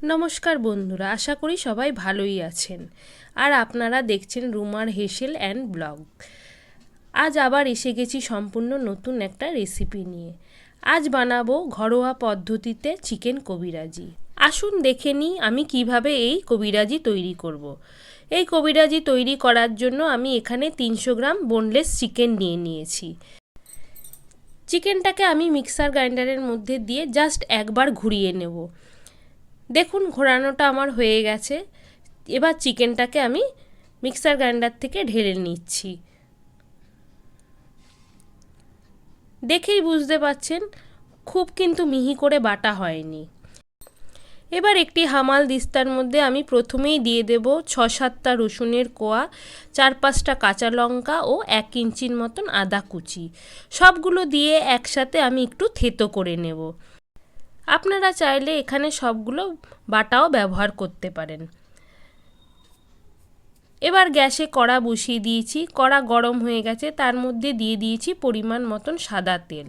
নমস্কার বন্ধুরা, আশা করি সবাই ভালোই আছেন। আর আপনারা দেখছেন রুমার হেসেল অ্যান্ড ব্লগ। আজ আবার এসে গেছি সম্পূর্ণ নতুন একটা রেসিপি নিয়ে। আজ বানাবো ঘরোয়া পদ্ধতিতে চিকেন কবিরাজি। আসুন দেখে নিই আমি কিভাবে এই কবিরাজি তৈরি করব। এই কবিরাজি তৈরি করার জন্য আমি এখানে 300 গ্রাম বোনলেস চিকেন নিয়ে নিয়েছি। চিকেনটাকে আমি মিক্সার গ্রাইন্ডারের মধ্যে দিয়ে জাস্ট একবার ঘুরিয়ে নেব। দেখুন ঘোরানোটা আমার হয়ে গেছে। এবার চিকেনটাকে আমি মিক্সার গ্রাইন্ডার থেকে ঢেলে নিচ্ছি। দেখেই বুঝতে পাচ্ছেন খুব কিন্তু মিহি করে বাটা হয়নি। এবার একটি হামাল দিস্তার মধ্যে আমি প্রথমেই দিয়ে দেব 6-7টা রসুনের কোয়া, 4-5টা কাঁচা লঙ্কা ও 1 ইঞ্চির মতন আদা কুচি। সবগুলো দিয়ে একসাথে আমি একটু থেতো করে নেব। আপনারা চাইলে এখানে সবগুলো বাটাও ব্যবহার করতে পারেন। এবার গ্যাসে কড়া বসিয়ে দিয়েছি। কড়া গরম হয়ে গেছে, তার মধ্যে দিয়ে দিয়েছি পরিমাণ মতন সাদা তেল।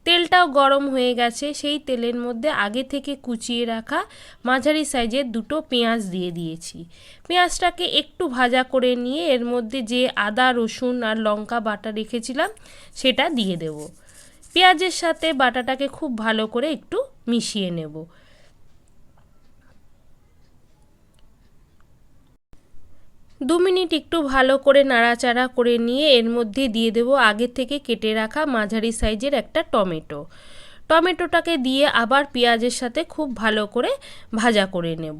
তেলটাও গরম হয়ে গেছে। সেই তেলের মধ্যে আগে থেকে কুচিয়ে রাখা মাঝারি সাইজের 2টো পেঁয়াজ দিয়ে দিয়েছি। পেঁয়াজটাকে একটু ভাজা করে নিয়ে এর মধ্যে যে আদা রসুন আর লঙ্কা বাটা রেখেছিলাম সেটা দিয়ে দেব। পেঁয়াজের সাথে বাটাটাকে খুব ভালো করে একটু মিশিয়ে নেব। 2 মিনিট একটু ভালো করে নাড়াচাড়া করে নিয়ে এর মধ্যে দিয়ে দেব আগে থেকে কেটে রাখা মাঝারি সাইজের একটা টমেটো। টমেটোটাকে দিয়ে আবার পেঁয়াজের সাথে খুব ভালো করে ভাজা করে নেব।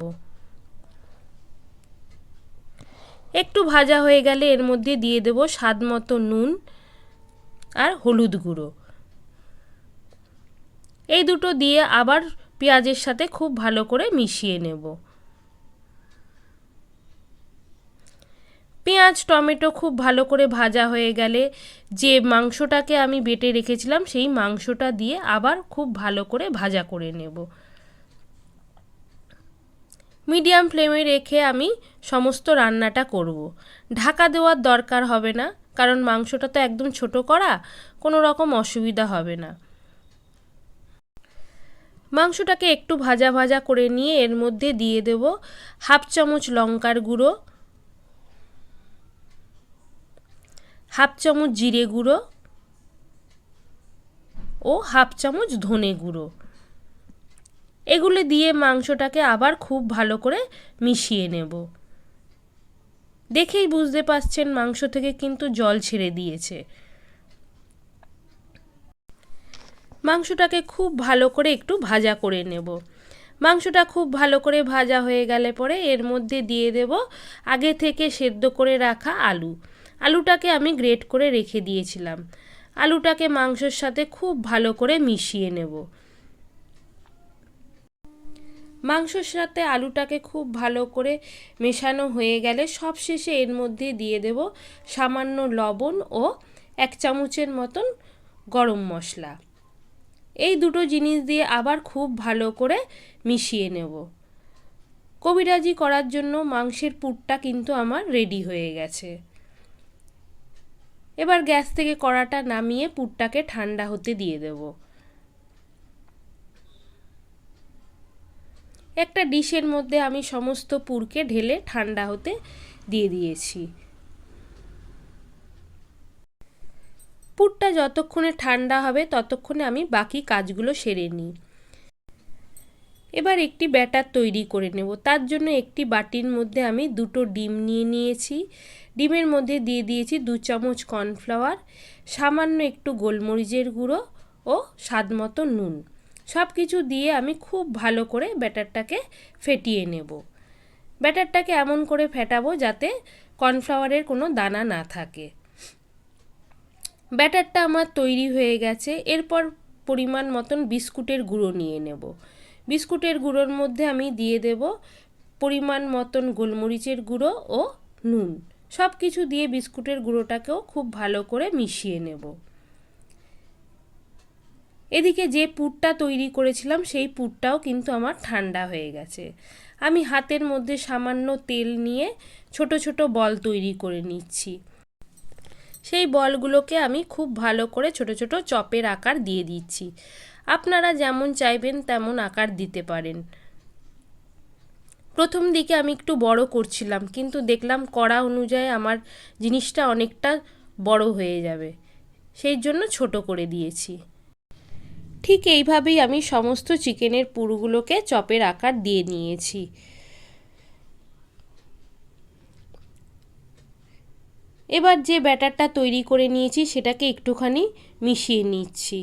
একটু ভাজা হয়ে গেলে এর মধ্যে দিয়ে দেব স্বাদ মতো নুন আর হলুদ গুঁড়ো। এই দুটো দিয়ে আবার পেঁয়াজের সাথে খুব ভালো করে মিশিয়ে নেব। পেঁয়াজ টমেটো খুব ভালো করে ভাজা হয়ে গেলে যে মাংসটাকে আমি বেটে রেখেছিলাম সেই মাংসটা দিয়ে আবার খুব ভালো করে ভাজা করে নেব। মিডিয়াম ফ্লেমে রেখে আমি সমস্ত রান্নাটা করব। ঢাকা দেওয়ার দরকার হবে না, কারণ মাংসটা তো একদম ছোট করা, কোনো রকম অসুবিধা হবে না। মাংসটাকে একটু ভাজা ভাজা করে নিয়ে এর মধ্যে দিয়ে দেব 1/2 চামচ লঙ্কার গুঁড়ো, 1/2 চামচ জিরে গুঁড়ো ও 1/2 চামচ ধনে গুঁড়ো। এগুলো দিয়ে মাংসটাকে আবার খুব ভালো করে মিশিয়ে নেব। দেখেই বুঝতে পারছেন মাংস থেকে কিন্তু জল ছেড়ে দিয়েছে। মাংসটাকে খুব ভালো করে একটু ভাজা করে নেব। মাংসটা খুব ভালো করে ভাজা হয়ে গেলে পরে এর মধ্যে দিয়ে দেব আগে থেকে সেদ্ধ করে রাখা আলু। আলুটাকে আমি গ্রেট করে রেখে দিয়েছিলাম। আলুটাকে মাংসের সাথে খুব ভালো করে মিশিয়ে নেব। মাংসের সাথে আলুটাকে খুব ভালো করে মেশানো হয়ে গেলে সবশেষে এর মধ্যে দিয়ে দেব সামান্য লবণ ও 1 চামচের মতন গরম মশলা। এই দুটো জিনিস দিয়ে আবার খুব ভালো করে মিশিয়ে নেব। কবিরাজি করার জন্য মাংসের পুরটা কিন্তু আমার রেডি হয়ে গেছে। এবার গ্যাস থেকে কড়াটা নামিয়ে পুরটাকে ঠান্ডা হতে দিয়ে দেব। একটা ডিশের মধ্যে আমি সমস্ত পুরকে ঢেলে ঠান্ডা হতে দিয়ে দিয়েছি। পুরটা যতক্ষণে ঠান্ডা হবে ততক্ষণে আমি বাকি কাজগুলো সেরে নিই। এবার একটি ব্যাটার তৈরি করে নেব। তার জন্য একটি বাটির মধ্যে আমি 2টো ডিম নিয়ে নিয়েছি। ডিমের মধ্যে দিয়ে দিয়েছি 2 চামচ কর্নফ্লাওয়ার, সামান্য একটু গোলমরিচের গুঁড়ো ও স্বাদমতো নুন। সব কিছু দিয়ে আমি খুব ভালো করে ব্যাটারটাকে ফেটিয়ে নেব। ব্যাটারটাকে এমন করে ফেটাবো যাতে কর্নফ্লাওয়ারের কোনো দানা না থাকে। ব্যাটারটা আমার তৈরি হয়ে গেছে। এরপর পরিমাণ মতন বিস্কুটের গুঁড়ো নিয়ে নেব। বিস্কুটের গুঁড়োর মধ্যে আমি দিয়ে দেব পরিমাণ মতন গোলমরিচের গুঁড়ো ও নুন। সব কিছু দিয়ে বিস্কুটের গুঁড়োটাকেও খুব ভালো করে মিশিয়ে নেব। এদিকে যে পুরটা তৈরি করেছিলাম সেই পুরটাও কিন্তু আমার ঠান্ডা হয়ে গেছে। আমি হাতের মধ্যে সামান্য তেল নিয়ে ছোট ছোট বল তৈরি করে নিচ্ছি। সেই বলগুলোকে আমি খুব ভালো করে ছোট ছোট চপের আকার দিয়ে দিচ্ছি। আপনারা যেমন চাইবেন তেমন আকার দিতে পারেন। প্রথম দিকে আমি একটু বড় করছিলাম, কিন্তু দেখলাম কড়া অনুযায়ী আমার জিনিসটা অনেকটা বড় হয়ে যাবে, সেই জন্য ছোট করে দিয়েছি। ঠিক এইভাবেই আমি সমস্ত চিকেনের পুরগুলোকে চপের আকার দিয়ে নিয়েছি। এবার যে ব্যাটারটা তৈরি করে নিয়েছি সেটাকে একটুখানি মিশিয়ে নিচ্ছি।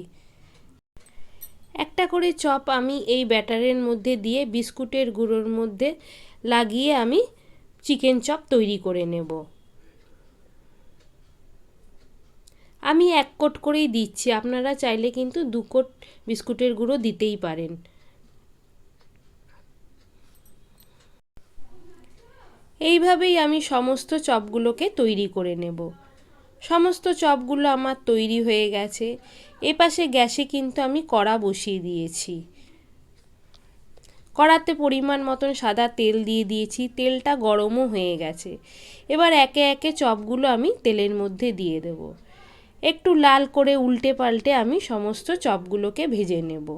একটা করে চপ আমি এই ব্যাটারের মধ্যে দিয়ে বিস্কুটের গুঁড়োর মধ্যে লাগিয়ে আমি চিকেন চপ তৈরি করে নেব। আমি 1 কোট করেই দিচ্ছি, আপনারা চাইলে কিন্তু 2 কোট বিস্কুটের গুঁড়ো দিতেই পারেন। এইভাবেই আমি সমস্ত চপগুলোকে তৈরি করে নেব। সমস্ত চপগুলো আমার তৈরি হয়ে গেছে। এপাশে গ্যাসে কিন্তু আমি কড়া বসিয়ে দিয়েছি। কড়াতে পরিমাণ মতন সাদা তেল দিয়ে দিয়েছি, তেলটা গরমও হয়ে গেছে। এবার একে একে চপগুলো আমি তেলের মধ্যে দিয়ে দেব। একটু লাল করে উল্টে পাল্টে আমি সমস্ত চপগুলোকে ভেজে নেব।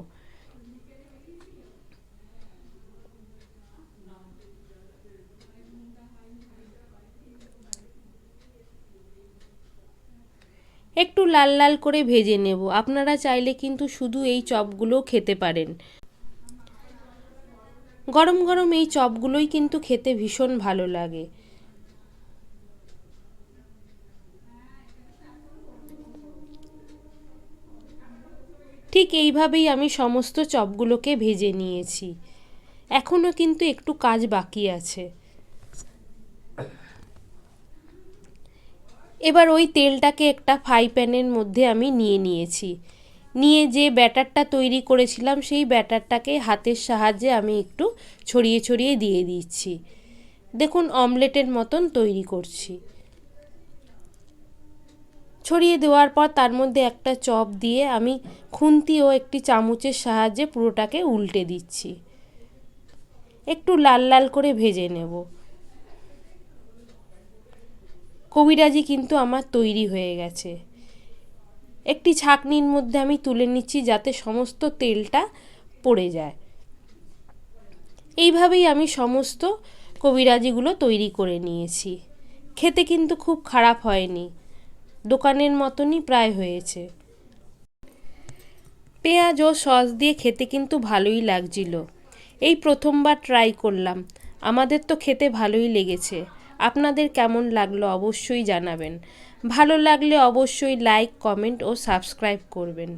একটু লাল লাল করে ভেজে নেব। আপনারা চাইলে কিন্তু শুধু এই চপগুলো খেতে পারেন। গরম গরম এই চপগুলোই কিন্তু খেতে ভীষণ ভালো লাগে। ঠিক এইভাবেই আমি সমস্ত চপগুলোকে ভেজে নিয়েছি। এখনও কিন্তু একটু কাজ বাকি আছে। এবার ওই তেলটাকে একটা ফ্রাই প্যানের মধ্যে আমি নিয়েছি। নিয়ে যে ব্যাটারটা তৈরি করেছিলাম সেই ব্যাটারটাকে হাতের সাহায্যে আমি একটু ছড়িয়ে ছড়িয়ে দিয়ে দিচ্ছি। দেখুন অমলেটের মতন তৈরি করছি। ছড়িয়ে দেওয়ার পর তার মধ্যে একটা চপ দিয়ে আমি খুন্তি ও একটি চামচের সাহায্যে পুরোটাকে উল্টে দিচ্ছি। একটু লাল লাল করে ভেজে নেব। কবিরাজি কিন্তু আমার তৈরি হয়ে গেছে। একটি ছাঁকনির মধ্যে আমি তুলে নিচ্ছি যাতে সমস্ত তেলটা পড়ে যায়। এইভাবেই আমি সমস্ত কবিরাজিগুলো তৈরি করে নিয়েছি। খেতে কিন্তু খুব খারাপ হয়নি, দোকানের মতনই প্রায় হয়েছে। পেঁয়াজ ও সস দিয়ে খেতে কিন্তু ভালোই লাগছিল। এই প্রথমবার ট্রাই করলাম, আমাদের তো খেতে ভালোই লেগেছে। আপনাদের কেমন লাগলো অবশ্যই জানাবেন। ভালো লাগলে অবশ্যই লাইক, কমেন্ট ও সাবস্ক্রাইব করবেন।